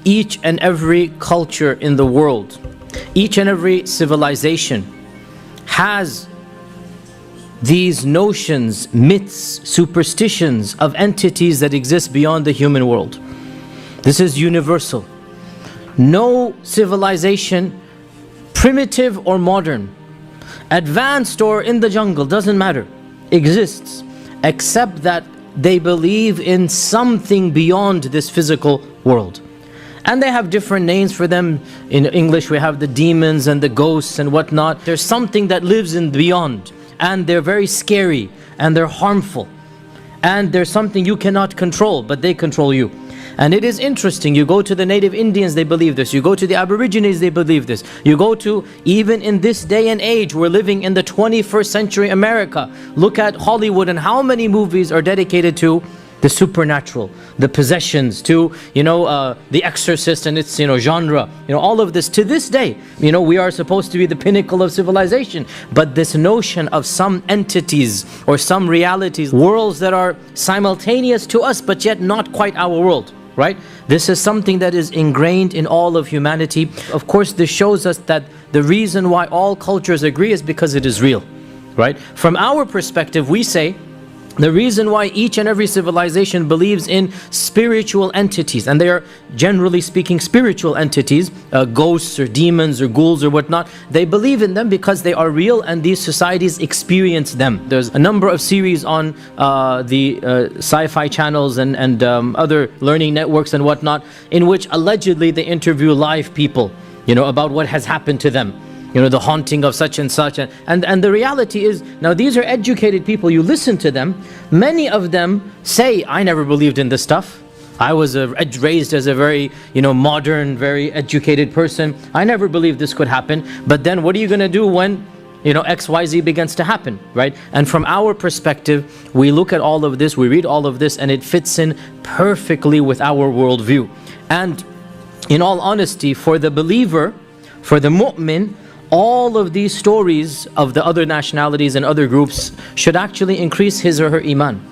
each and every culture in the world, each and every civilization has these notions, myths, superstitions of entities that exist beyond the human world. This is universal. No civilization, primitive or modern, advanced or in the jungle, doesn't matter, exists, except that they believe in something beyond this physical world. And they have different names for them. In English we have the demons and the ghosts and whatnot. There's something that lives in beyond, and they're very scary and they're harmful. And there's something you cannot control, but they control you. And it is interesting, you go to the native Indians, they believe this. You go to the Aborigines, they believe this. You go to, even in this day and age, we're living in the 21st century America. Look at Hollywood and how many movies are dedicated to the supernatural, the possessions, to, The Exorcist and its, genre. All of this, to this day, we are supposed to be the pinnacle of civilization. But this notion of some entities or some realities, worlds that are simultaneous to us, but yet not quite our world. Right? This is something that is ingrained in all of humanity. Of course, this shows us that the reason why all cultures agree is because it is real. Right? From our perspective, we say the reason why each and every civilization believes in spiritual entities, and they are generally speaking spiritual entities, ghosts or demons or ghouls or whatnot, they believe in them because they are real and these societies experience them. There's a number of series on the sci-fi channels and other learning networks and whatnot, in which allegedly they interview live people, about what has happened to them. The haunting of such and such. And the reality is, now these are educated people, you listen to them, many of them say, I never believed in this stuff. I was raised as a very, modern, very educated person. I never believed this could happen. But then what are you going to do when, XYZ begins to happen, right? And from our perspective, we look at all of this, we read all of this, and it fits in perfectly with our worldview. And in all honesty, for the believer, for the mu'min, all of these stories of the other nationalities and other groups should actually increase his or her iman.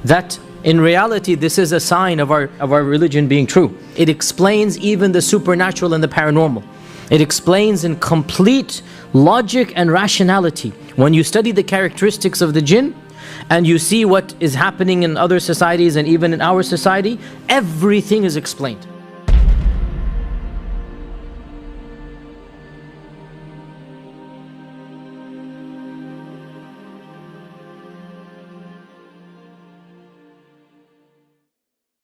That in reality, this is a sign of our religion being true. It explains even the supernatural and the paranormal. It explains in complete logic and rationality. When you study the characteristics of the jinn, and you see what is happening in other societies and even in our society, everything is explained.